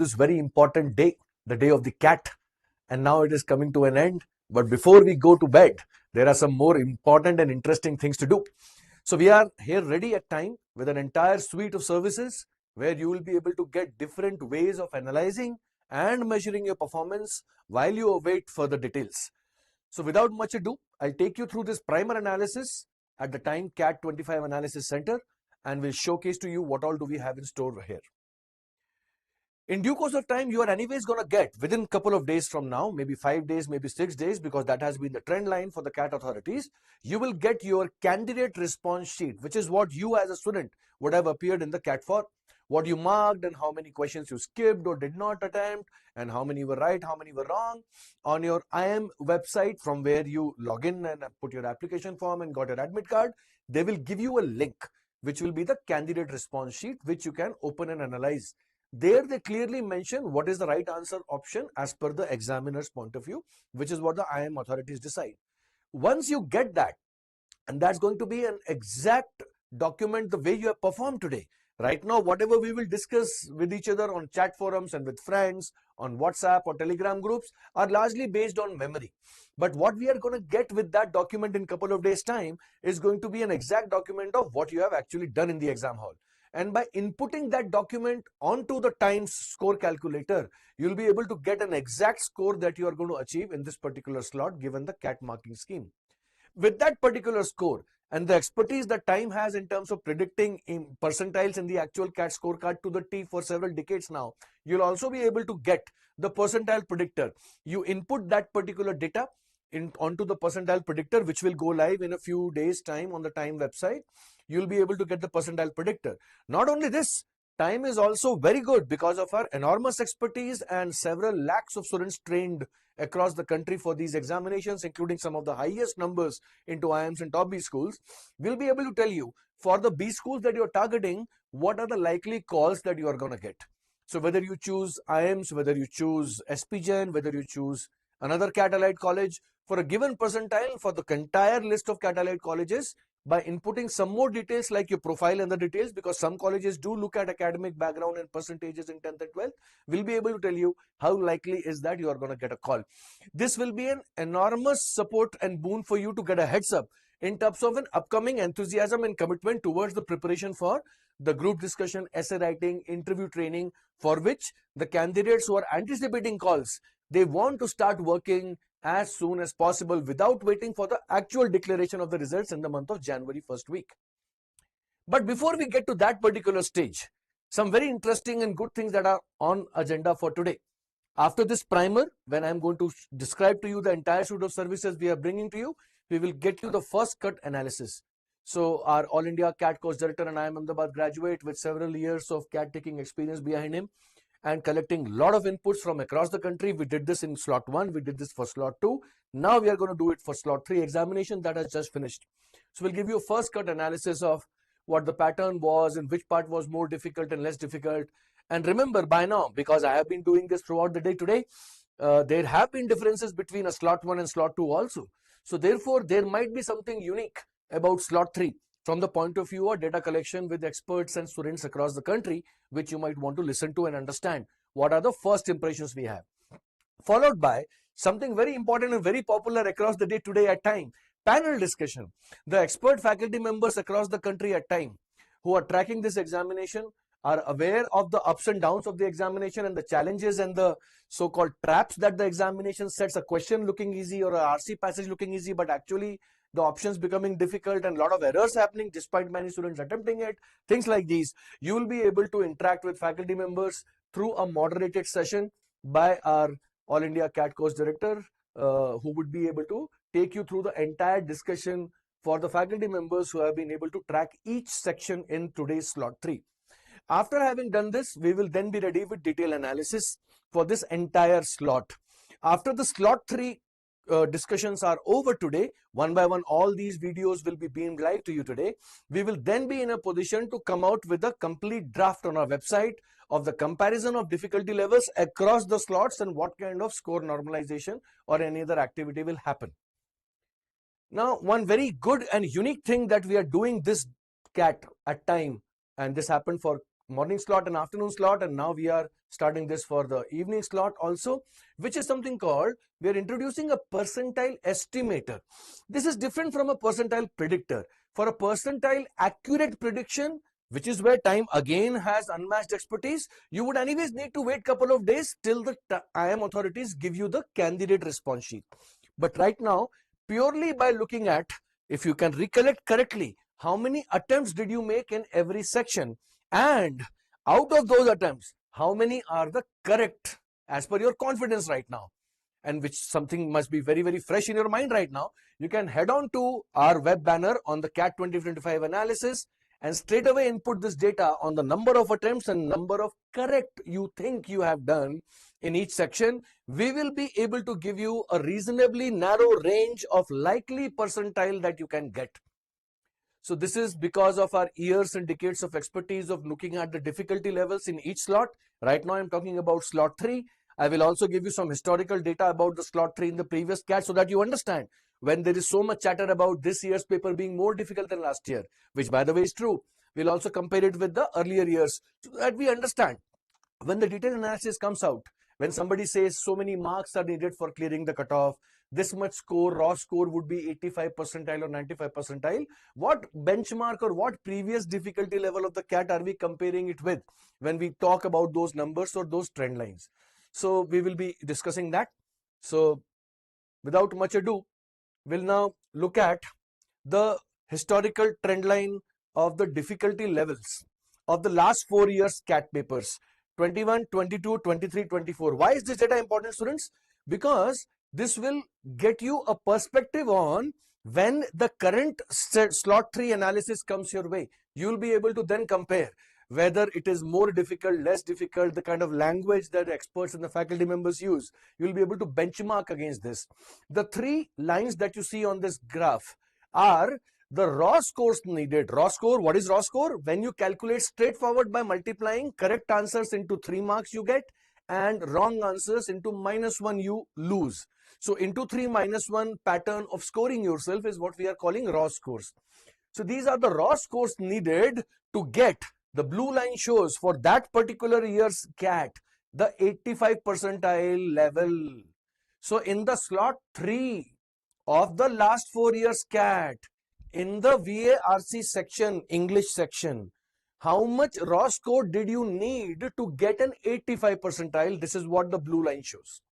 this very important day, the day of the cat, and now it is coming to an end. But before we go to bed, there are some more important and interesting things to do. So we are here ready at Time with an entire suite of services where you will be able to get different ways of analyzing and measuring your performance while you await further details. So without much ado, I'll take you through this primer analysis at the Time CAT 25 Analysis Center, and we'll showcase to you what all do we have in store here. In due course of time, you are anyways going to get within a couple of days from now, maybe 5 days, maybe 6 days, because that has been the trend line for the CAT authorities. You will get your candidate response sheet, which is what you as a student would have appeared in the CAT for. What you marked and how many questions you skipped or did not attempt, and how many were right, how many were wrong. On your IM website, from where you log in and put your application form and got your admit card, they will give you a link, which will be the candidate response sheet, which you can open and analyze. There they clearly mention what is the right answer option as per the examiner's point of view, which is what the IM authorities decide. Once you get that, and that's going to be an exact document the way you have performed today. Right now, whatever we will discuss with each other on chat forums and with friends, on WhatsApp or Telegram groups, are largely based on memory. But what we are going to get with that document in a couple of days' time is going to be an exact document of what you have actually done in the exam hall. And by inputting that document onto the Times score calculator, you'll be able to get an exact score that you are going to achieve in this particular slot given the CAT marking scheme. With that particular score and the expertise that Time has in terms of predicting percentiles in the actual CAT scorecard to the T for several decades now, you'll also be able to get the percentile predictor. You input that particular data onto the percentile predictor, which will go live in a few days' time on the Time website. You'll be able to get the percentile predictor. Not only this, Time is also very good because of our enormous expertise and several lakhs of students trained across the country for these examinations, including some of the highest numbers into IIMs and top B schools. We'll be able to tell you for the B schools that you're targeting, what are the likely calls that you are going to get. So whether you choose IIMs, whether you choose SPGen, whether you choose another CAT allied college, for a given percentile for the entire list of CAT allied colleges, by inputting some more details like your profile and the details, because some colleges do look at academic background and percentages in 10th and 12th, we'll be able to tell you how likely is that you are going to get a call. This will be an enormous support and boon for you to get a heads up in terms of an upcoming enthusiasm and commitment towards the preparation for the group discussion, essay writing, interview training, for which the candidates who are anticipating calls, they want to start working as soon as possible without waiting for the actual declaration of the results in the month of January first week. But before we get to that particular stage, some very interesting and good things that are on agenda for today. After this primer, when I'm going to describe to you the entire suite of services we are bringing to you, we will get you the first cut analysis. So our All India CAT course director and I am Ahmedabad graduate with several years of CAT taking experience behind him and collecting a lot of inputs from across the country. We did this in slot 1, we did this for slot 2. Now we are going to do it for slot 3 examination that has just finished. So we'll give you a first cut analysis of what the pattern was and which part was more difficult and less difficult. And remember by now, because I have been doing this throughout the day today, there have been differences between a slot 1 and slot 2 also. So therefore, there might be something unique about slot 3 from the point of view of data collection with experts and students across the country, which you might want to listen to and understand what are the first impressions we have. Followed by something very important and very popular across the day today at Time, panel discussion. The expert faculty members across the country at Time who are tracking this examination are aware of the ups and downs of the examination and the challenges and the so-called traps that the examination sets, a question looking easy or a RC passage looking easy, but actually the options becoming difficult and a lot of errors happening despite many students attempting it, things like these. You will be able to interact with faculty members through a moderated session by our All India CAT course director, who would be able to take you through the entire discussion for the faculty members who have been able to track each section in today's slot 3. After having done this, we will then be ready with detailed analysis for this entire slot. After the slot 3 discussions are over today, one by one, all these videos will be beamed live to you today. We will then be in a position to come out with a complete draft on our website of the comparison of difficulty levels across the slots and what kind of score normalization or any other activity will happen. Now, one very good and unique thing that we are doing this CAT at Time, and this happened for morning slot and afternoon slot, and now we are starting this for the evening slot also, which is something called, we are introducing a percentile estimator. This is different from a percentile predictor. For a percentile accurate prediction, which is where time again has unmatched expertise, you would anyways need to wait couple of days till the IIM authorities give you the candidate response sheet. But right now, purely by looking at, if you can recollect correctly, how many attempts did you make in every section, and out of those attempts, how many are the correct as per your confidence right now, and which something must be very, very fresh in your mind right now, you can head on to our web banner on the CAT 2025 analysis and straight away input this data on the number of attempts and number of correct you think you have done in each section. We will be able to give you a reasonably narrow range of likely percentile that you can get. So this is because of our years and decades of expertise of looking at the difficulty levels in each slot. Right now I'm talking about slot 3. I will also give you some historical data about the slot 3 in the previous CAT so that you understand when there is so much chatter about this year's paper being more difficult than last year, which by the way is true. We'll also compare it with the earlier years so that we understand when the detailed analysis comes out, when somebody says so many marks are needed for clearing the cutoff, this much score, raw score would be 85 percentile or 95 percentile, what benchmark or what previous difficulty level of the CAT are we comparing it with when we talk about those numbers or those trend lines? So we will be discussing that. So without much ado, we'll now look at the historical trend line of the difficulty levels of the last 4 years CAT papers, 21, 22, 23, 24. Why is this data important, students? Because this will get you a perspective on when the current slot 3 analysis comes your way. You will be able to then compare whether it is more difficult, less difficult, the kind of language that experts and the faculty members use. You will be able to benchmark against this. The 3 lines that you see on this graph are the raw scores needed. Raw score, what is raw score? When you calculate straightforward by multiplying correct answers into 3 marks you get and wrong answers into -1 you lose. So into 3 -1 pattern of scoring yourself is what we are calling raw scores. So these are the raw scores needed to get, the blue line shows for that particular year's CAT, the 85 percentile level. So in the slot 3 of the last 4 years CAT, in the VARC section, English section, how much raw score did you need to get an 85 percentile? This is what the blue line shows.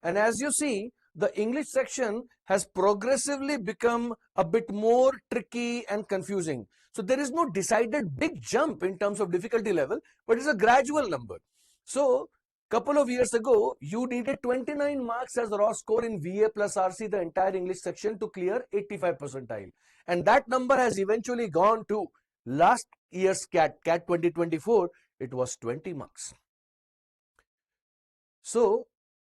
And as you see, the English section has progressively become a bit more tricky and confusing. So there is no decided big jump in terms of difficulty level, but it's a gradual number. So couple of years ago, you needed 29 marks as raw score in VA plus RC, the entire English section, to clear 85 percentile. And that number has eventually gone to last year's CAT 2024, it was 20 marks. So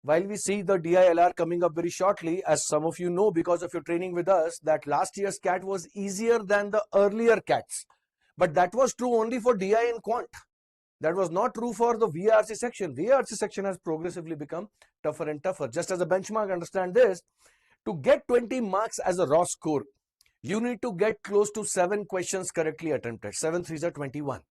while we see the DILR coming up very shortly, as some of you know because of your training with us, that last year's CAT was easier than the earlier CATs. But that was true only for DI and Quant. That was not true for the VARC section. VARC section has progressively become tougher and tougher. Just as a benchmark, understand this, to get 20 marks as a raw score, you need to get close to 7 questions correctly attempted. 7 3s are 21.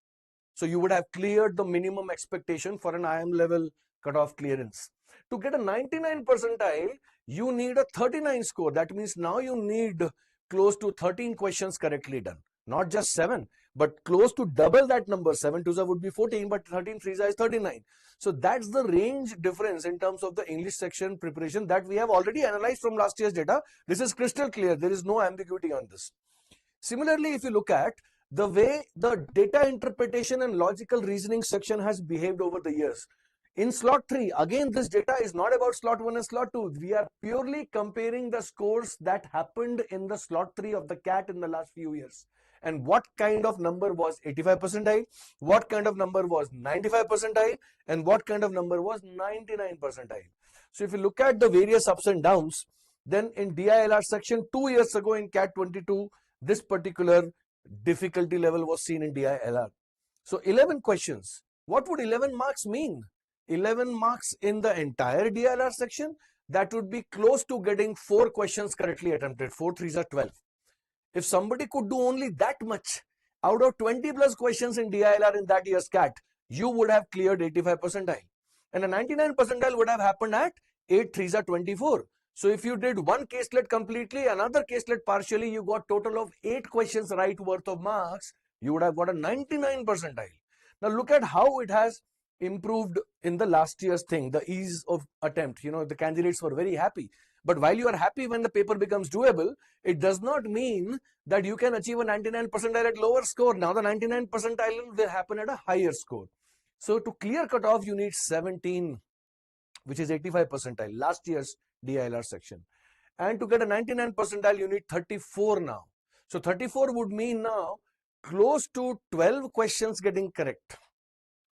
So you would have cleared the minimum expectation for an IIM level cutoff clearance. To get a 99 percentile, you need a 39 score. That means now you need close to 13 questions correctly done. Not just 7, but close to double that number. 7 2s would be 14, but 13 3s is 39. So that's the range difference in terms of the English section preparation that we have already analyzed from last year's data. This is crystal clear. There is no ambiguity on this. Similarly, if you look at the way the data interpretation and logical reasoning section has behaved over the years. In slot 3, again, this data is not about slot 1 and slot 2. We are purely comparing the scores that happened in the slot 3 of the CAT in the last few years. And what kind of number was 85 percentile, what kind of number was 95 percentile, and what kind of number was 99 percentile. So if you look at the various ups and downs, then in DILR section 2 years ago in CAT 22, this particular difficulty level was seen in DILR. So 11 questions. What would 11 marks mean? 11 marks in the entire DILR section, that would be close to getting 4 questions correctly attempted. 4 3s are 12. If somebody could do only that much Out of 20 plus questions in DILR in that year's CAT, you would have cleared 85 percentile. And a 99 percentile would have happened at 8 3s are 24. So if you did one caselet completely, another caselet partially, you got total of 8 questions right worth of marks, you would have got a 99 percentile. Now look at how it has improved in the last year's thing, the ease of attempt. You know, the candidates were very happy. But while you are happy when the paper becomes doable, it does not mean that you can achieve a 99 percentile at lower score. Now the 99 percentile will happen at a higher score. So to clear cutoff, you need 17, which is 85 percentile, last year's DILR section. And to get a 99 percentile, you need 34 now. So 34 would mean now close to 12 questions getting correct.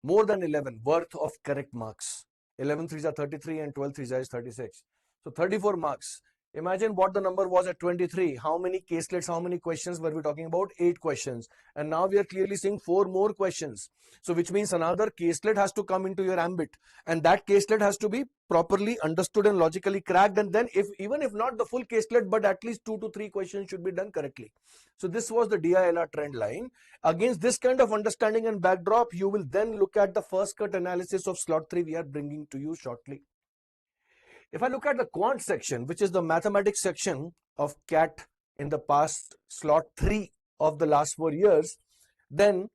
More than 11 worth of correct marks. 11 3s are 33 and 12 3s is 36. So 34 marks. Imagine what the number was at 23. How many caselets, how many questions were we talking about? 8 questions. And now we are clearly seeing 4 more questions. So which means another caselet has to come into your ambit. And that caselet has to be properly understood and logically cracked. And then even if not the full caselet, but at least 2 to 3 questions should be done correctly. So this was the DILR trend line. Against this kind of understanding and backdrop, you will then look at the first cut analysis of slot 3 we are bringing to you shortly. If I look at the quant section, which is the mathematics section of CAT in the past slot 3 of the last 4 years, then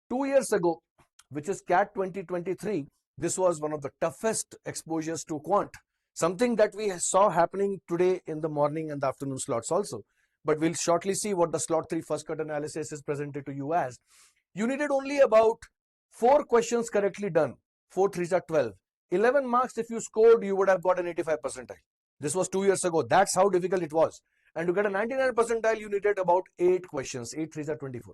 2 years ago, which is CAT 2023, this was one of the toughest exposures to quant. Something that we saw happening today in the morning and the afternoon slots also. But we'll shortly see what the slot 3 first cut analysis is presented to you as. You needed only about 4 questions correctly done. 4 3s are 12. 11 marks if you scored, you would have got an 85 percentile. This was 2 years ago. That's how difficult it was. And to get a 99 percentile, you needed about 8 questions. 8 3s are 24.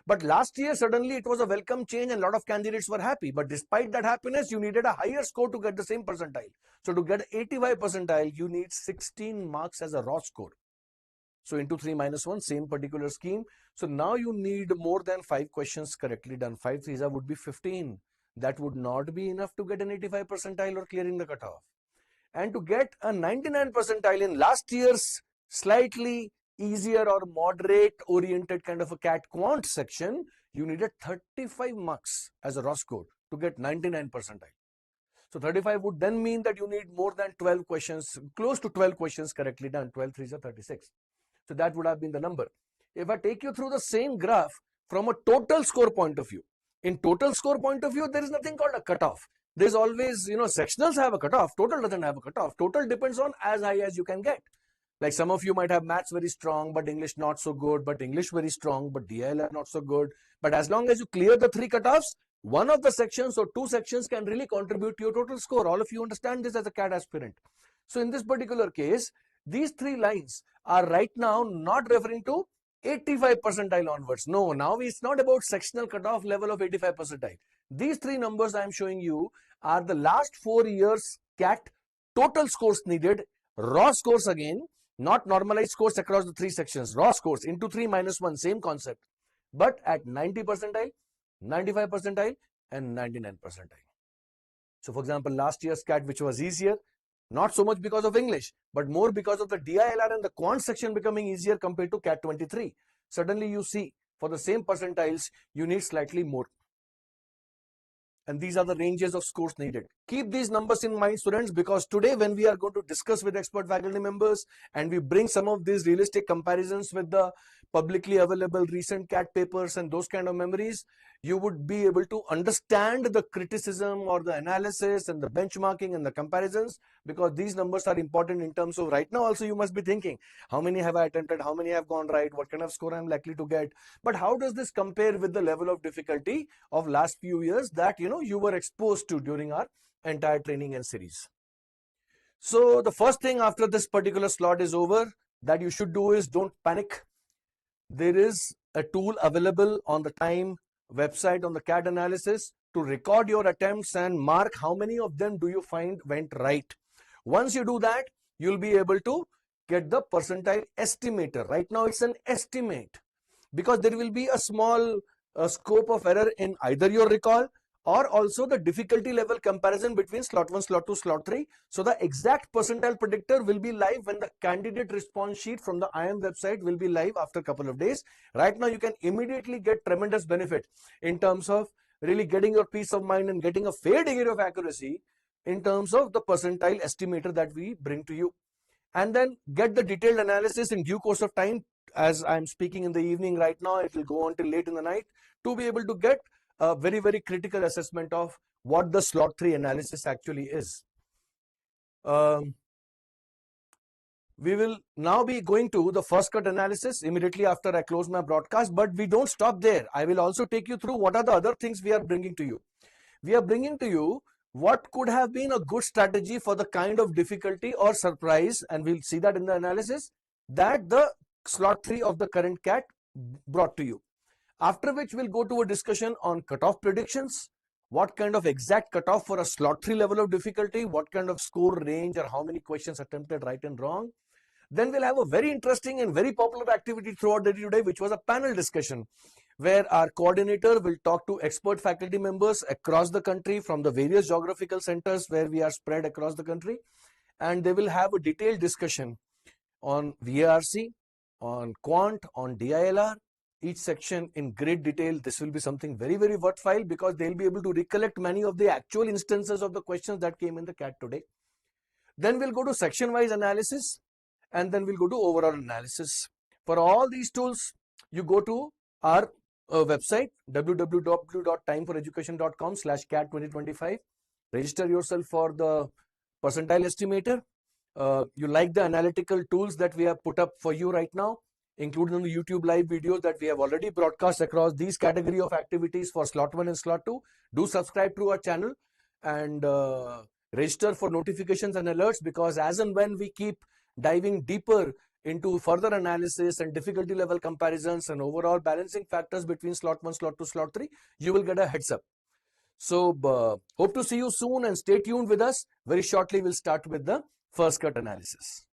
But last year, suddenly it was a welcome change and a lot of candidates were happy. But despite that happiness, you needed a higher score to get the same percentile. So to get 85 percentile, you need 16 marks as a raw score. So into 3 minus 1, same particular scheme. So now you need more than 5 questions correctly done. 5 3s would be 15. That would not be enough to get an 85 percentile or clearing the cutoff. And to get a 99 percentile in last year's slightly easier or moderate oriented kind of a CAT quant section, you needed 35 marks as a raw score to get 99 percentile. So 35 would then mean that you need more than 12 questions, close to 12 questions correctly done. 12 3s are 36. So that would have been the number. If I take you through the same graph from a total score point of view, in total score point of view, there is nothing called a cutoff. There's always, sectionals have a cutoff. Total doesn't have a cutoff. Total depends on as high as you can get. Like some of you might have maths very strong, but English not so good, but English very strong, but DILR not so good. But as long as you clear the 3 cutoffs, one of the sections or 2 sections can really contribute to your total score. All of you understand this as a CAT aspirant. So in this particular case, these 3 lines are right now not referring to 85 percentile onwards. No, now it's not about sectional cutoff level of 85 percentile. These 3 numbers I am showing you are the last 4 years CAT total scores needed, raw scores again, not normalized scores across the 3 sections, raw scores into 3 minus 1, same concept, but at 90 percentile, 95 percentile and 99 percentile. So for example, last year's CAT, which was easier, not so much because of English, but more because of the DILR and the quant section becoming easier compared to CAT 23. Suddenly you see for the same percentiles, you need slightly more. And these are the ranges of scores needed. Keep these numbers in mind, students, because today when we are going to discuss with expert faculty members and we bring some of these realistic comparisons with the publicly available recent CAT papers and those kind of memories, you would be able to understand the criticism or the analysis and the benchmarking and the comparisons, because these numbers are important in terms of right now also you must be thinking, how many have I attempted, how many have gone right, what kind of score I'm likely to get, but how does this compare with the level of difficulty of last few years that you were exposed to during our entire training and series. So the first thing after this particular slot is over that you should do is don't panic. There is a tool available on the TIME website on the CAT analysis to record your attempts and mark how many of them do you find went right. Once you do that, you'll be able to get the percentile estimator. Right now it's an estimate because there will be a small scope of error in either your recall or also the difficulty level comparison between slot 1, slot 2, slot 3. So the exact percentile predictor will be live when the candidate response sheet from the IIM website will be live after a couple of days. Right now, you can immediately get tremendous benefit in terms of really getting your peace of mind and getting a fair degree of accuracy in terms of the percentile estimator that we bring to you. And then get the detailed analysis in due course of time. As I'm speaking in the evening right now, it will go on till late in the night to be able to get a very, very critical assessment of what the slot 3 analysis actually is. We will now be going to the first cut analysis immediately after I close my broadcast, but we don't stop there. I will also take you through what are the other things we are bringing to you. We are bringing to you what could have been a good strategy for the kind of difficulty or surprise, and we'll see that in the analysis, that the slot 3 of the current CAT brought to you. After which we'll go to a discussion on cutoff predictions, what kind of exact cutoff for a slot 3 level of difficulty, what kind of score range or how many questions attempted right and wrong. Then we'll have a very interesting and very popular activity throughout the day today, which was a panel discussion, where our coordinator will talk to expert faculty members across the country from the various geographical centers where we are spread across the country. And they will have a detailed discussion on VARC, on Quant, on DILR, each section in great detail. This will be something very, very worthwhile because they'll be able to recollect many of the actual instances of the questions that came in the CAT today. Then we'll go to section-wise analysis, and then we'll go to overall analysis. For all these tools, you go to our website www.timeforeducation.com/CAT2025. Register yourself for the percentile estimator. You like the analytical tools that we have put up for you right now, including the YouTube live videos that we have already broadcast across these category of activities for slot 1 and slot 2. Do subscribe to our channel and register for notifications and alerts, because as and when we keep diving deeper into further analysis and difficulty level comparisons and overall balancing factors between slot 1, slot 2, slot 3, you will get a heads up. So hope to see you soon and stay tuned with us. Very shortly, we'll start with the first cut analysis.